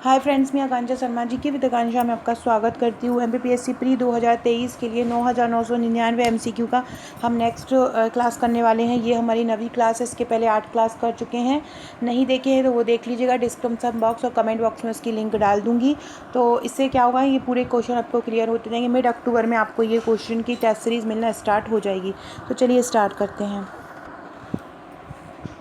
Hi friends, मैं आकांक्षा शर्मा जी की with आकांक्षा में आपका स्वागत करती हूँ। एमपीपीएससी प्री 2023 के लिए 9999 एमसीक्यू का हम नेक्स्ट क्लास करने वाले हैं। ये हमारी 9वीं क्लास है। इसके पहले 8 क्लास कर चुके हैं, नहीं देखे हैं तो वो देख लीजिएगा। डिस्क्रिप्शन बॉक्स और कमेंट बॉक्स में उसकी लिंक डाल दूँगी। तो इससे क्या होगा, ये पूरे क्वेश्चन आपको क्लियर होते जाएंगे। मिड अक्टूबर में आपको ये क्वेश्चन की टेस्ट सीरीज़ मिलना स्टार्ट हो जाएगी। तो चलिए स्टार्ट करते हैं।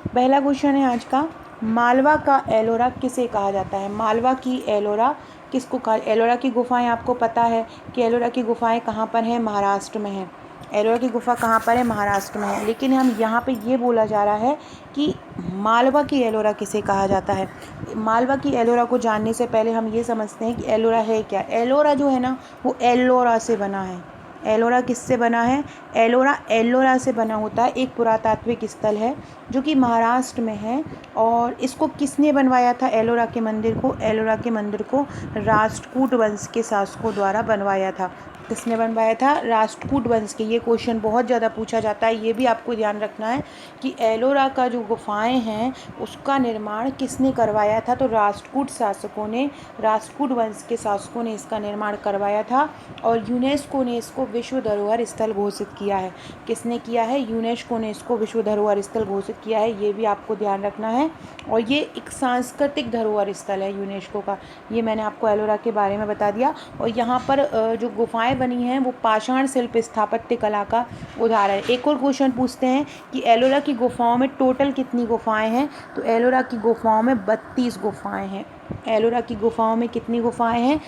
पहला क्वेश्चन है आज का, मालवा का एलोरा किसे कहा जाता है। मालवा की एलोरा किसको कहा। एलोरा की गुफाएं आपको पता है कि एलोरा की गुफाएं कहाँ पर हैं, महाराष्ट्र में हैं। एलोरा की गुफा कहाँ पर है, महाराष्ट्र में है। लेकिन हम यहाँ पे ये बोला जा रहा है कि मालवा की एलोरा किसे कहा जाता है। मालवा की एलोरा को जानने से पहले हम ये समझते हैं कि एलोरा है क्या। एलोरा जो है ना, वो एलोरा से बना है। एलोरा किससे बना है, एलोरा एलोरा से बना होता है। एक पुरातात्विक स्थल है जो कि महाराष्ट्र में है। और इसको किसने बनवाया था, एलोरा के मंदिर को। एलोरा के मंदिर को राष्ट्रकूट वंश के शासकों द्वारा बनवाया था। किसने बनवाया था, राष्ट्रकूट वंश के। ये क्वेश्चन बहुत ज़्यादा पूछा जाता है। ये भी आपको ध्यान रखना है कि एलोरा का जो गुफाएं हैं उसका निर्माण किसने करवाया था। तो राष्ट्रकूट शासकों ने, राष्ट्रकूट वंश के शासकों ने इसका निर्माण करवाया था। और यूनेस्को ने इसको विश्व धरोहर स्थल घोषित किया है। किसने किया है, यूनेस्को ने इसको विश्व धरोहर स्थल घोषित किया है। ये भी आपको ध्यान रखना है। और ये एक सांस्कृतिक धरोहर स्थल है यूनेस्को का। ये मैंने आपको एलोरा के बारे में बता दिया। और यहाँ पर जो गुफाएं बनी हैं वो पाषाण शिल्प स्थापत्य कला का उदाहरण है। एक और क्वेश्चन पूछते हैं कि एलोरा की गुफाओं में टोटल कितनी गुफाएं हैं। तो एलोरा की गुफाओं में 32 गुफाएं हैं। एलोरा की गुफाओं में कितनी गुफाएं हैं,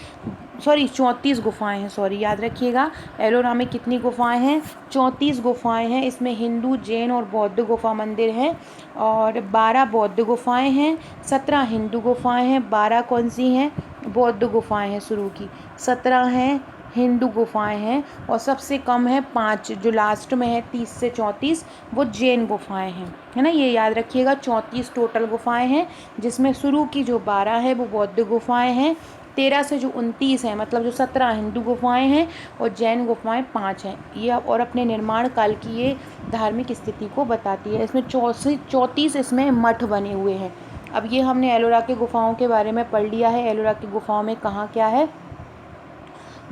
34 गुफाएं हैं, याद रखिएगा। एलोरा में कितनी गुफाएं हैं, 34 गुफाएं हैं। इसमें हिंदू, जैन और बौद्ध गुफा मंदिर हैं। और 12 बौद्ध गुफाएं हैं, 17 हिंदू गुफाएं हैं। 12 कौन सी हैं, बौद्ध गुफाएं हैं शुरू की। 17 हैं हिंदू गुफाएं हैं। और सबसे कम है 5, जो लास्ट में है 30 से 34, वो जैन गुफाएं हैं, है ना। ये याद रखिएगा। 34 टोटल गुफाएं हैं, जिसमें शुरू की जो 12 है वो बौद्ध गुफाएं हैं। 13 से जो 29 हैं, मतलब जो 17 हिंदू गुफाएं हैं और जैन गुफाएं 5 हैं। ये और अपने निर्माण काल की ये धार्मिक स्थिति को बताती है। इसमें 34 इसमें मठ बने हुए हैं। अब ये हमने एलोरा के गुफाओं के बारे में पढ़ लिया है। एलोरा की गुफाओं में कहाँ क्या है,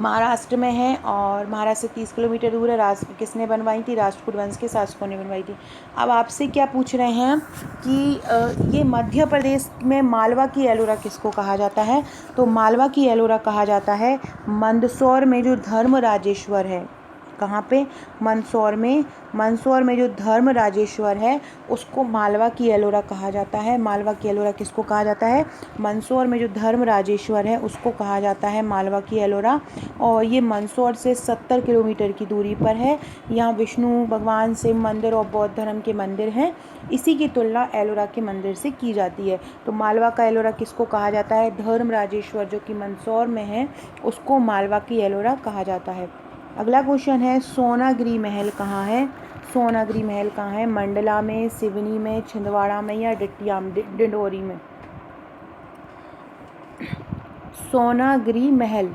महाराष्ट्र में है। और महाराष्ट्र से 30 किलोमीटर दूर है। किसने बनवाई थी, राष्ट्रकूट वंश के शासकों ने बनवाई थी। अब आपसे क्या पूछ रहे हैं कि ये मध्य प्रदेश में मालवा की एलोरा किसको कहा जाता है। तो मालवा की एलोरा कहा जाता है मंदसौर में जो धर्म राजेश्वर है। कहाँ पे, मंदसौर में। मंदसौर में जो धर्म राजेश्वर है उसको मालवा की एलोरा कहा जाता है। मालवा की एलोरा किसको कहा जाता है, मंदसौर में जो धर्म राजेश्वर है उसको कहा जाता है मालवा की एलोरा। और ये मंदसौर से 70 किलोमीटर की दूरी पर है। यहाँ विष्णु भगवान, शिव मंदिर और बौद्ध धर्म के मंदिर हैं। इसी की तुलना एलोरा के मंदिर से की जाती है। तो मालवा का एलोरा किसको कहा जाता है, धर्म राजेश्वर जो कि मंदसौर में है उसको मालवा की एलोरा कहा जाता है। अगला क्वेश्चन है, सोनागिरी महल कहाँ है। सोनागिरी महल कहाँ है, मंडला में, सिवनी में, छिंदवाड़ा में या डिंडोरी में। सोनागिरी महल,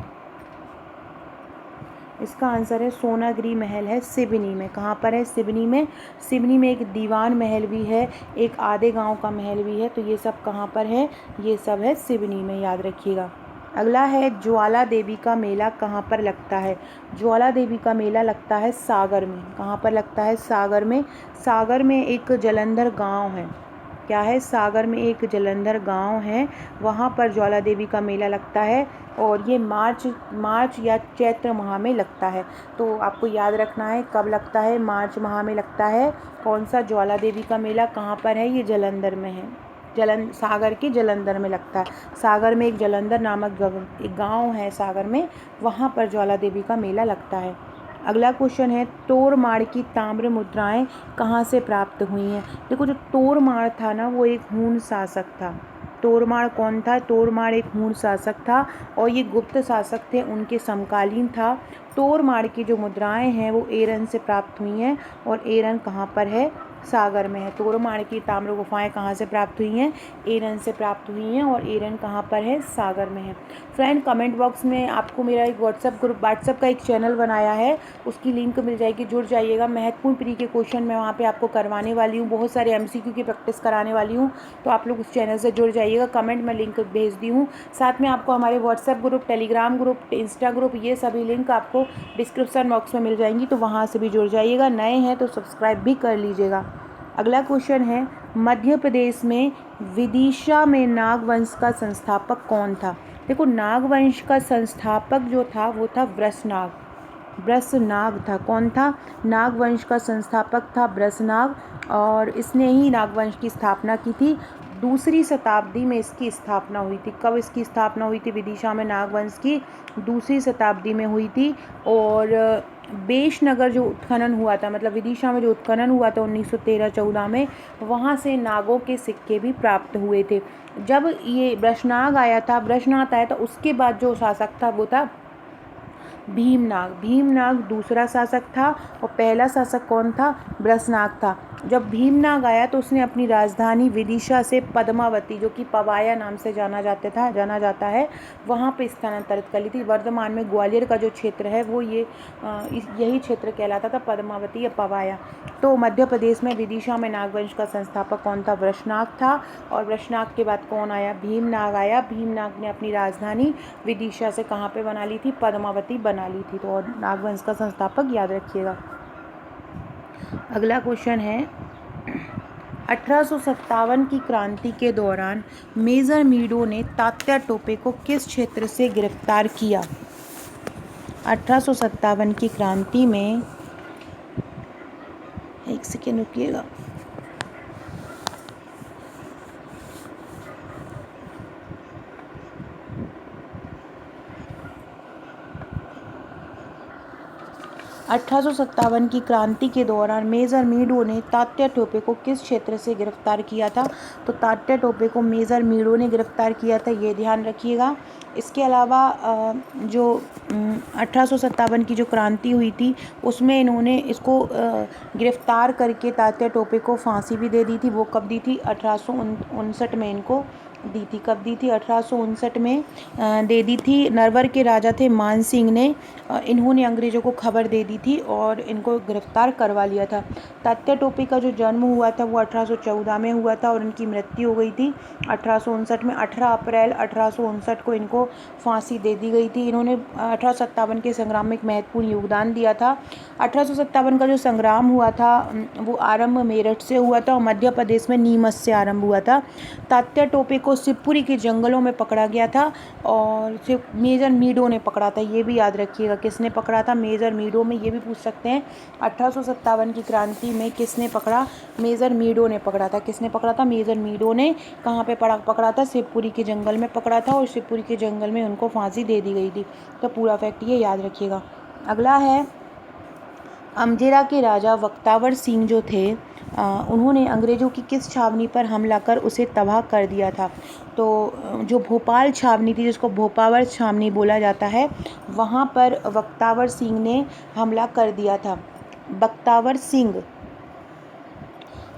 इसका आंसर है सोनागिरी महल है सिवनी में। कहाँ पर है, सिवनी में। सिवनी में एक दीवान महल भी है, एक आधे गांव का महल भी है। तो ये सब कहाँ पर है, ये सब है सिवनी में, याद रखिएगा। अगला है, ज्वाला देवी का मेला कहाँ पर लगता है। ज्वाला देवी का मेला लगता है सागर में। कहाँ पर लगता है, सागर में। सागर में एक जलंधर गांव है। क्या है, सागर में एक जलंधर गांव है, वहाँ पर ज्वाला देवी का मेला लगता है। और ये मार्च या चैत्र माह में लगता है। तो आपको याद रखना है कब लगता है, मार्च माह में लगता है। कौन सा, ज्वाला देवी का मेला कहाँ पर है, ये जलंधर में है। सागर के जलंधर में लगता है। सागर में एक जलंधर नामक एक गाँव है सागर में, वहाँ पर ज्वाला देवी का मेला लगता है। अगला क्वेश्चन है, तोरमाड़ की ताम्र मुद्राएं कहाँ से प्राप्त हुई हैं। देखो, जो तोरमाड़ था ना वो एक हूण शासक था। तोरमाड़ कौन था, तोरमाड़ एक हूण शासक था और ये गुप्त शासक थे, उनके समकालीन था। तोरमाड़ की जो मुद्राएं हैं वो एरन से प्राप्त हुई हैं। और एरन कहाँ पर है, सागर में है। तोरमाण की ताम्र गुफाएं कहाँ से प्राप्त हुई हैं? एरन से प्राप्त हुई हैं, और एरन कहाँ पर है? सागर में है। फ्रेंड, कमेंट बॉक्स में आपको मेरा एक व्हाट्सएप का एक चैनल बनाया है, उसकी लिंक मिल जाएगी, जुड़ जाइएगा। महत्वपूर्ण प्री के क्वेश्चन मैं वहाँ पे आपको करवाने वाली हूँ, बहुत सारे MCQ की प्रैक्टिस कराने वाली हूँ, तो आप लोग उस चैनल से जुड़ जाइएगा। कमेंट में लिंक भेज दी हूँ। साथ में आपको हमारे WhatsApp group, Telegram group, Insta group, ये सभी लिंक आपको डिस्क्रिप्शन बॉक्स में मिल जाएंगी, तो वहाँ से भी जुड़ जाइएगा। नए हैं तो सब्सक्राइब भी कर लीजिएगा। अगला क्वेश्चन है, मध्य प्रदेश में विदिशा में नागवंश का संस्थापक कौन था? देखो, नागवंश का संस्थापक जो था वो था वृषनाग था। कौन था? नागवंश का संस्थापक था वृषनाग, और इसने ही नागवंश की स्थापना की थी। 2री शताब्दी में इसकी स्थापना हुई थी। कब इसकी स्थापना हुई थी विदिशा में नागवंश की? 2री शताब्दी में हुई थी। और बेशनगर जो उत्खनन हुआ था, मतलब विदिशा में जो उत्खनन हुआ था 1913-14 में, वहाँ से नागों के सिक्के भी प्राप्त हुए थे। जब ये वृषनाग आया था, उसके बाद जो शासक था वो था भीमनाग दूसरा शासक था, और पहला शासक कौन था? वृषनाग था। जब भीमनाग आया तो उसने अपनी राजधानी विदिशा से पद्मावती, जो कि पवाया नाम से जाना जाता है, वहाँ पे स्थानांतरित कर ली थी। वर्तमान में ग्वालियर का जो क्षेत्र है वो यही क्षेत्र कहलाता था, पद्मावती या पवाया। तो मध्य प्रदेश में विदिशा में नागवंश का संस्थापक कौन था? वृषनाग था। और वृषनाग के बाद कौन आया? भीमनाग आया। भीमनाग ने अपनी राजधानी विदिशा से कहाँ पे बना ली थी? पद्मावती बना ली थी। तो और नागवंश का संस्थापक याद रखिएगा। अगला क्वेश्चन है, 1857 की क्रांति के दौरान मेजर मीडो ने तात्या टोपे को किस क्षेत्र से गिरफ्तार किया? 1857 की क्रांति में, एक सेकेंड रुकिएगा, की क्रांति के दौरान मेजर मीडो ने तात्या टोपे को किस क्षेत्र से गिरफ्तार किया था? तो तात्या टोपे को मेजर मीडो ने गिरफ्तार किया था, ये ध्यान रखिएगा। इसके अलावा जो 1857 की जो क्रांति हुई थी उसमें इन्होंने इसको गिरफ्तार करके तात्या टोपे को फांसी भी दे दी थी। वो कब दी थी? 1859 में इनको दी थी। कब दी थी? 1859 में दे दी थी। नरवर के राजा थे मान सिंह ने, इन्होंने अंग्रेज़ों को खबर दे दी थी और इनको गिरफ्तार करवा लिया था। तात्या टोपे का जो जन्म हुआ था वो 1814 में हुआ था, और इनकी मृत्यु हो गई थी 1859 में। 18 अप्रैल 1859 को इनको फांसी दे दी गई थी। इन्होंने 1857 के संग्राम में एक महत्वपूर्ण योगदान दिया था। 1857 का जो संग्राम हुआ था वो आरंभ मेरठ से हुआ था और मध्य प्रदेश में नीमच से आरंभ हुआ था। तात्या टोपे को शिवपुरी के जंगलों में पकड़ा गया था, और मेजर मीडो ने पकड़ा था, ये भी याद रखिएगा। किसने पकड़ा था? मेजर मीडो में, ये भी पूछ सकते हैं। 1857 की क्रांति में किसने पकड़ा? मेजर मीडो ने पकड़ा था। किसने पकड़ा था? मेजर मीडो ने। कहाँ पे पकड़ा था? शिवपुरी के जंगल में पकड़ा था, और शिवपुरी के जंगल में उनको फांसी दे दी गई थी। तो पूरा फैक्ट ये याद रखिएगा। अगला है, अमजेरा के राजा बख्तावर सिंह जो थे, उन्होंने अंग्रेज़ों की किस छावनी पर हमला कर उसे तबाह कर दिया था? तो जो भोपाल छावनी थी, जिसको भोपावर छावनी बोला जाता है, वहाँ पर बख्तावर सिंह ने हमला कर दिया था। बख्तावर सिंह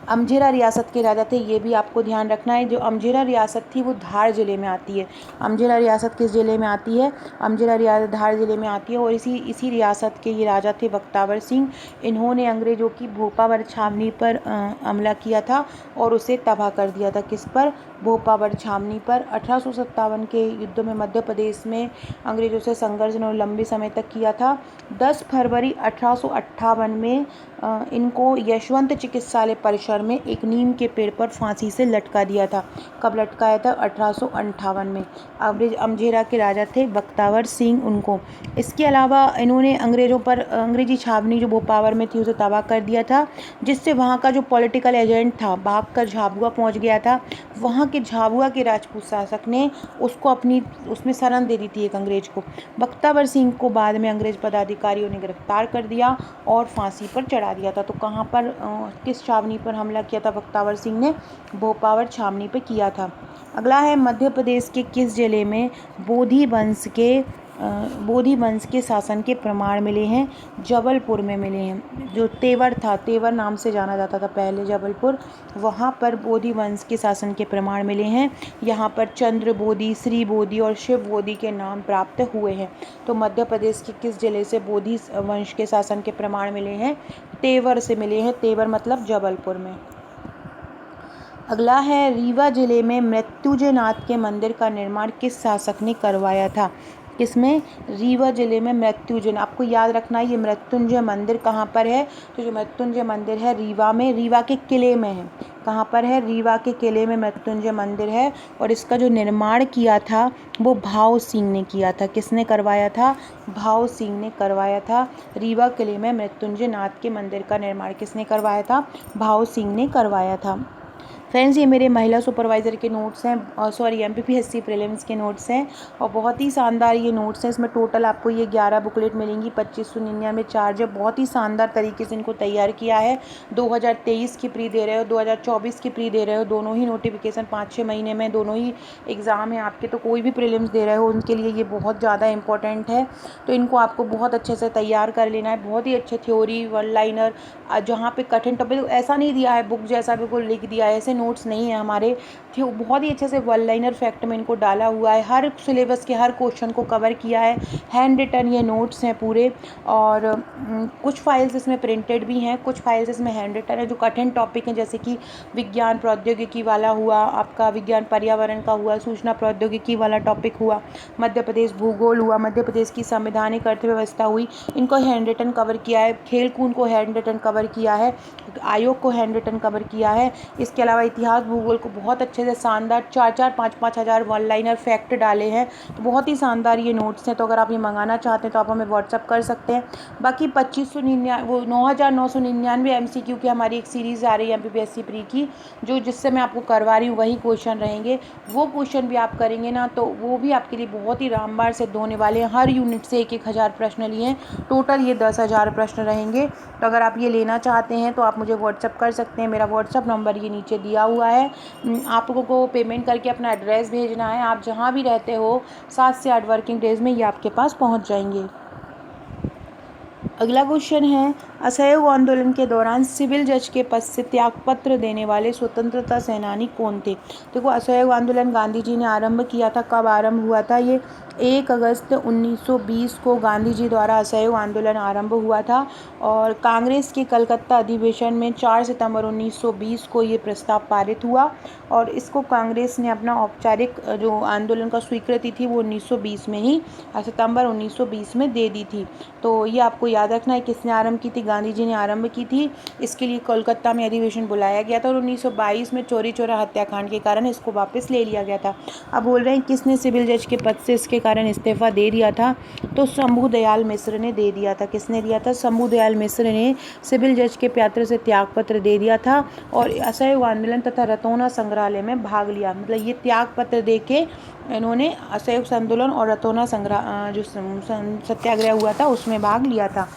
अमजेरा रियासत के राजा थे, ये भी आपको ध्यान रखना है। जो अमजेरा रियासत थी वो धार ज़िले में आती है। अमजेरा रियासत किस ज़िले में आती है? अमजेरा रियासत धार ज़िले में आती है, और इसी रियासत के ये राजा थे बख्तावर सिंह। इन्होंने अंग्रेज़ों की भोपावर छावनी पर हमला किया था और उसे तबाह कर दिया था। किस पर? भोपावर छावनी पर। 1857 के युद्ध में मध्य प्रदेश में अंग्रेज़ों से संघर्ष इन्होंने लंबे समय तक किया था। 10 फरवरी 1858 में इनको यशवंत चिकित्सालय परिसर में एक नीम के पेड़ पर फांसी से लटका दिया था। कब लटकाया था? 1858 में। अमजेरा के राजा थे बख्तावर सिंह उनको। इसके अलावा इन्होंने अंग्रेज़ों पर अंग्रेजी छावनी जो भोपावर में थी उसे तबाह कर दिया था, जिससे वहाँ का जो पॉलिटिकल एजेंट था भागकर झाबुआ पहुँच गया था। वहाँ के झाबुआ के राजपूत शासक ने उसको उसमें शरण दे दी थी एक अंग्रेज को। बख्तावर सिंह को बाद में अंग्रेज पदाधिकारियों ने गिरफ्तार कर दिया और फांसी पर चढ़ा दिया था। तो कहाँ पर किस छावनी पर हमला किया था बख्तावर सिंह ने? भोपावर छावनी पर किया था। अगला है, मध्य प्रदेश के किस जिले में बोधि वंश के बोधि वंश के शासन के प्रमाण मिले हैं? जबलपुर में मिले हैं। जो तेवर था, तेवर नाम से जाना जाता था पहले जबलपुर, वहाँ पर बोधि वंश के शासन के प्रमाण मिले हैं। यहाँ पर चंद्र बोधि, श्री बोधि और शिव बोधि के नाम प्राप्त हुए हैं। तो मध्य प्रदेश के किस जिले से बोधि वंश के शासन के प्रमाण मिले हैं? तेवर से मिले हैं। तेवर मतलब जबलपुर में। अगला है, रीवा जिले में मृत्युंजय नाथ के मंदिर का निर्माण किस शासक ने करवाया था? किसमें? रीवा जिले में मृत्युंजय। आपको याद रखना है ये मृत्युंजय मंदिर कहाँ पर है। तो जो मृत्युंजय मंदिर है रीवा में, रीवा के किले में है। कहाँ पर है? रीवा के किले में मृत्युंजय मंदिर है। और इसका जो निर्माण किया था वो भाव सिंह ने किया था। किसने करवाया था? भाव सिंह ने करवाया था। रीवा किले में मृत्युंजय नाथ के मंदिर का निर्माण किसने करवाया था? भाव सिंह ने करवाया था। फ्रेंड्स, ये मेरे महिला सुपरवाइज़र के नोट्स हैं, सॉरी MPPSC प्रीलिम्स के नोट्स हैं और बहुत ही शानदार ये नोट्स हैं। इसमें टोटल आपको ये 11 बुकलेट मिलेंगी। 2599 चार्ज है। बहुत ही शानदार तरीके से इनको तैयार किया है। 2023 की प्री दे रहे हो, 2024 की प्री दे रहे हो, दोनों ही नोटिफिकेशन 5-6 महीने में दोनों ही एग्ज़ाम है आपके। तो कोई भी प्रीलिम्स दे रहे हो उनके लिए ये बहुत ज़्यादा इंपॉर्टेंट है। तो इनको आपको बहुत अच्छे से तैयार कर लेना है। बहुत ही अच्छे थ्योरी, वन लाइनर, जहाँ पे कठिन टॉपिक ऐसा नहीं दिया है बुक जैसा बिल्कुल लिख दिया है, ऐसे नोट्स नहीं है हमारे। बहुत ही अच्छे से वन लाइनर फैक्ट में इनको डाला हुआ है। हर सिलेबस के हर क्वेश्चन को कवर किया है। हैंड रिटन ये नोट्स हैं पूरे। और कुछ फाइल्स इसमें प्रिंटेड भी हैं, कुछ फाइल्स इसमें हैंड रिटन है। जो कठिन टॉपिक हैं जैसे कि विज्ञान प्रौद्योगिकी वाला हुआ आपका, विज्ञान पर्यावरण का हुआ, सूचना प्रौद्योगिकी वाला टॉपिक हुआ, मध्य प्रदेश भूगोल हुआ, मध्य प्रदेश की संवैधानिक अर्थव्यवस्था हुई, इनको हैंड रिटन कवर किया है। खेल कूद को हैंड रिटन कवर किया है। आयोग को हैंड रिटन कवर किया है। इसके अलावा इतिहास भूगोल को बहुत अच्छे से शानदार 4-4, 5-5 हज़ार वन लाइनर फैक्ट डाले हैं। तो बहुत ही शानदार ये नोट्स हैं। तो अगर आप ये मंगाना चाहते हैं तो आप हमें व्हाट्सअप कर सकते हैं। बाकी 9,999 MCQ की हमारी एक सीरीज़ आ रही है MPPSC प्री की, जिससे मैं आपको करवा रही हूँ। वही क्वेश्चन रहेंगे। वो क्वेश्चन भी आप करेंगे ना तो वो भी आपके लिए बहुत ही रामबाण सिद्ध होने वाले हैं। हर यूनिट से 1-1 हज़ार प्रश्न लिए हैं। टोटल ये 10,000 प्रश्न रहेंगे। तो अगर आप ये लेना चाहते हैं तो आप मुझे व्हाट्सअप कर सकते हैं। मेरा व्हाट्सअप नंबर ये नीचे दिया हुआ है। आपको को पेमेंट करके अपना एड्रेस भेजना है। आप जहाँ भी रहते हो 7 से 8 वर्किंग डेज़ में ये आपके पास पहुँच जाएंगे। अगला क्वेश्चन है, असहयोग आंदोलन के दौरान सिविल जज के पद से त्यागपत्र देने वाले स्वतंत्रता सेनानी कौन थे? देखो, असहयोग आंदोलन गांधी जी ने आरंभ किया था। कब आरंभ हुआ था? ये 1 अगस्त 1920 को गांधी जी द्वारा असहयोग आंदोलन आरंभ हुआ था। और कांग्रेस के कलकत्ता अधिवेशन में 4 सितंबर 1920 को ये प्रस्ताव पारित हुआ। और इसको कांग्रेस ने अपना औपचारिक जो आंदोलन का स्वीकृति थी वो 1920 में ही, सितंबर 1920 में दे दी थी। तो ये आपको याद रखना है। किसने आरंभ की थी? गांधी जी ने आरंभ की थी। इसके लिए कोलकाता में अधिवेशन बुलाया गया था और 1922 में चोरी चोरा हत्याकांड के कारण इसको वापस ले लिया गया था। अब बोल रहे हैं किसने सिविल जज के पद से इसके कारण इस्तीफा दे दिया था? तो शंभू दयाल मिश्र ने दे दिया था। किसने दिया था? शंभू दयाल मिश्र ने सिविल जज के पात्र से त्यागपत्र दे दिया था और असहयोग आंदोलन तथा रतौना संग्रहालय में भाग लिया। मतलब ये त्यागपत्र दे के इन्होंने असहयोग आंदोलन और रतौना जो सत्याग्रह हुआ था उसमें भाग लिया था।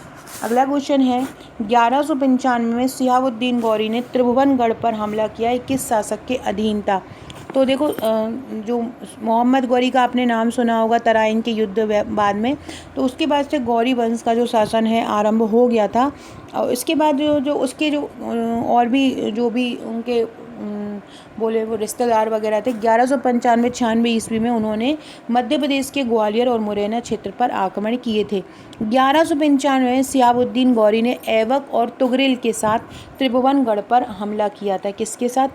अगला क्वेश्चन है, 1195 में सिहाबुद्दीन गौरी ने त्रिभुवनगढ़ पर हमला किया। किस शासक के अधीन था? तो देखो, जो मोहम्मद गौरी का आपने नाम सुना होगा तराइन के युद्ध बाद में, तो उसके बाद से गौरी वंश का जो शासन है आरंभ हो गया था। और इसके बाद जो उसके और भी जो भी उनके बोले वो रिश्तेदार वगैरह थे, 1195-96 ईस्वी में उन्होंने मध्य प्रदेश के ग्वालियर और मुरैना क्षेत्र पर आक्रमण किए थे। 1195 में सिहाबुद्दीन गौरी ने ऐबक और तुगरिल के साथ त्रिभुवनगढ़ पर हमला किया था। किसके साथ?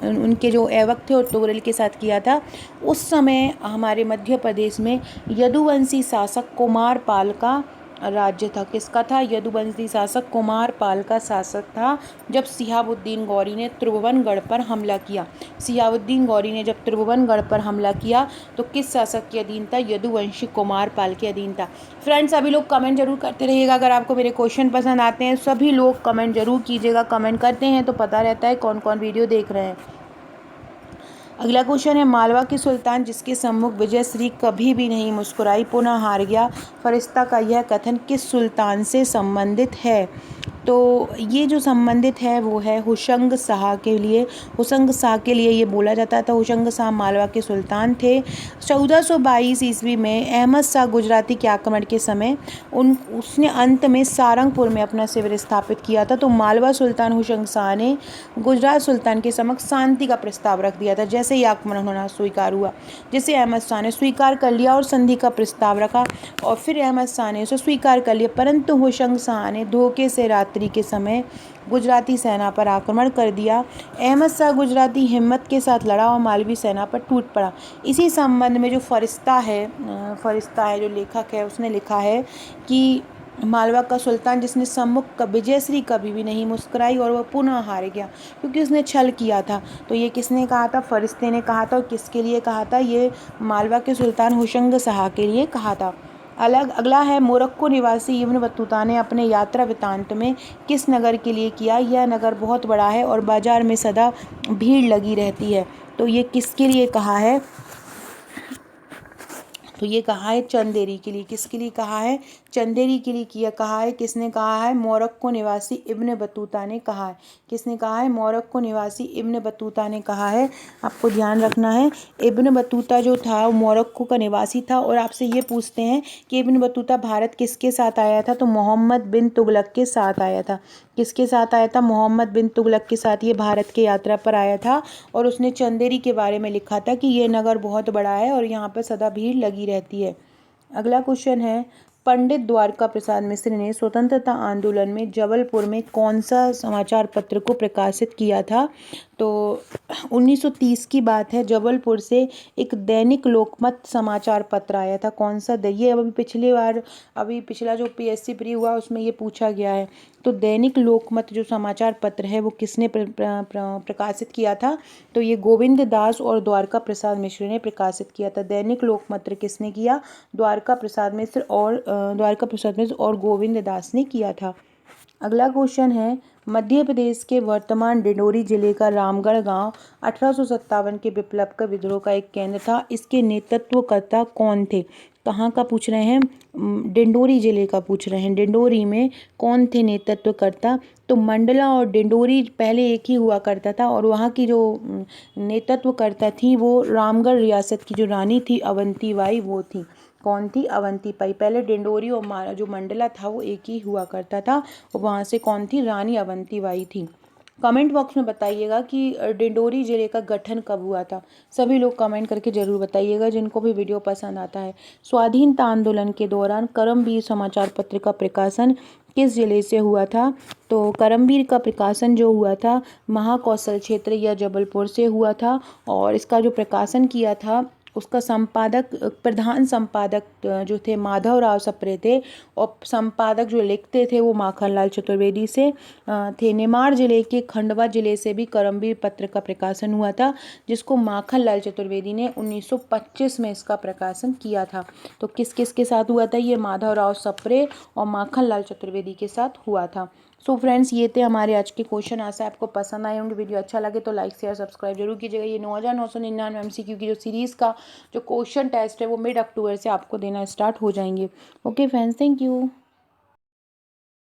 उनके जो ऐबक थे और तुगरिल के साथ किया था। उस समय हमारे मध्य प्रदेश में यदुवंशी शासक कुमार पाल का राज्य था। किसका था? यदुवंशी शासक कुमार पाल का शासक था जब सिहाबुद्दीन गौरी ने त्रिभुवनगढ़ पर हमला किया। सिहाबुद्दीन गौरी ने जब त्रिभुवनगढ़ पर हमला किया तो किस शासक के अधीन था? यदुवंशी कुमार पाल के अधीन था। फ्रेंड्स, सभी लोग कमेंट जरूर करते रहिएगा। अगर आपको मेरे क्वेश्चन पसंद आते हैं सभी लोग कमेंट जरूर कीजिएगा। कमेंट करते हैं तो पता रहता है कौन कौन वीडियो देख रहे हैं। अगला क्वेश्चन है, मालवा के सुल्तान जिसके सम्मुख विजयश्री कभी भी नहीं मुस्कुराई पुनः हार गया, फरिश्ता का यह कथन किस सुल्तान से संबंधित है? तो ये जो संबंधित है वो है हुशंग शाह के लिए। हुशंग शाह के लिए ये बोला जाता था। हुशंग शाह मालवा के सुल्तान थे। 1422 ईस्वी में अहमद शाह गुजराती के आक्रमण के समय उसने अंत में सारंगपुर में अपना शिविर स्थापित किया था। तो मालवा सुल्तान हुशंग शाह ने गुजरात सुल्तान के समक्ष शांति का प्रस्ताव रख दिया था। जैसे ही आक्रमण होना स्वीकार हुआ, जिसे अहमद शाह ने स्वीकार कर लिया और संधि का प्रस्ताव रखा और फिर अहमद शाह ने उसे स्वीकार कर लिया, परंतु हुशंग शाह ने धोखे से रात्रि के समय गुजराती सेना पर आक्रमण कर दिया। अहमद शाह गुजराती हिम्मत के साथ लड़ा और मालवी सेना पर टूट पड़ा। इसी संबंध में जो फरिश्ता है जो लेखक है, उसने लिखा है कि मालवा का सुल्तान जिसने सम्मुख विजयश्री कभी भी नहीं मुस्कुराई और वह पुनः हार गया, क्योंकि उसने छल किया था। तो ये किसने कहा था? फरिश्ते ने कहा था। और किसके लिए कहा था? ये मालवा के सुल्तान हुशंग शाह के लिए कहा था। अगला है मोरक्को निवासी इब्न बतूता ने अपने यात्रा वृत्तांत में किस नगर के लिए किया? यह नगर बहुत बड़ा है और बाजार में सदा भीड़ लगी रहती है। तो ये किसके लिए कहा है? तो ये कहा है चंदेरी के लिए। किसके लिए कहा है? चंदेरी के लिए किया कहा है। किसने कहा है? मोरक्को निवासी इब्न बतूता ने कहा है। किसने कहा है? मोरक्को निवासी इब्न बतूता ने कहा है। आपको ध्यान रखना है, इब्न बतूता जो था वो मोरक्को का निवासी था। और आपसे ये पूछते हैं कि इब्न बतूता भारत किसके साथ आया था? तो मोहम्मद बिन तुगलक के साथ आया था। किसके साथ आया था? मोहम्मद बिन तुगलक के साथ ये भारत की यात्रा पर आया था। और उसने चंदेरी के बारे में लिखा था कि ये नगर बहुत बड़ा है और यहाँ पर सदा भीड़ लगी रहती है। अगला क्वेश्चन है, पंडित द्वारका प्रसाद मिश्र ने स्वतंत्रता आंदोलन में जबलपुर में कौन सा समाचार पत्र को प्रकाशित किया था? तो 1930 की बात है। जबलपुर से एक दैनिक लोकमत समाचार पत्र आया था। कौन सा? ये अभी पिछला जो पीएससी प्री हुआ उसमें ये पूछा गया है। तो दैनिक लोकमत जो समाचार पत्र है वो किसने प्रकाशित किया था? तो ये गोविंद दास और द्वारका प्रसाद मिश्र ने प्रकाशित किया था। दैनिक लोकमत किसने किया? द्वारका प्रसाद मिश्र और गोविंद दास ने किया था। अगला क्वेश्चन है, मध्य प्रदेश के वर्तमान डिंडोरी जिले का रामगढ़ गांव 1857 के विप्लव का विद्रोह का एक केंद्र था। इसके नेतृत्वकर्ता कौन थे? कहाँ का पूछ रहे हैं? डिंडोरी जिले का पूछ रहे हैं। डिंडोरी में कौन थे नेतृत्वकर्ता? तो मंडला और डिंडोरी पहले एक ही हुआ करता था और वहाँ की जो नेतृत्वकर्ता थी वो रामगढ़ रियासत की जो रानी थी अवंती बाई वो थी। कौन थी? अवंती बाई। पहले डिंडोरी और जो मंडला था वो एक ही हुआ करता था और वहाँ से कौन थी? रानी अवंती बाई थी। कमेंट बॉक्स में बताइएगा कि डिंडोरी जिले का गठन कब हुआ था। सभी लोग कमेंट करके ज़रूर बताइएगा जिनको भी वीडियो पसंद आता है। स्वाधीनता आंदोलन के दौरान करमवीर समाचार पत्र का प्रकाशन किस जिले से हुआ था? तो करमवीर का प्रकाशन जो हुआ था महाकौशल क्षेत्र या जबलपुर से हुआ था। और इसका जो प्रकाशन किया था उसका प्रधान संपादक जो थे माधवराव सप्रे थे और संपादक जो लिखते थे वो माखनलाल चतुर्वेदी से थे। निमाड़ जिले के खंडवा जिले से भी करमवीर पत्र का प्रकाशन हुआ था जिसको माखनलाल चतुर्वेदी ने 1925 में इसका प्रकाशन किया था। तो किस किस के साथ हुआ था? ये माधवराव सप्रे और माखनलाल चतुर्वेदी के साथ हुआ था। सो फ्रेंड्स, ये थे हमारे आज के क्वेश्चन। आशा आपको पसंद आए होंगे। वीडियो अच्छा लगे तो लाइक शेयर सब्सक्राइब जरूर कीजिएगा। ये 9999 MCQ की जो सीरीज़ का जो क्वेश्चन टेस्ट है वो मिड अक्टूबर से आपको देना स्टार्ट हो जाएंगे। Okay friends, thank you.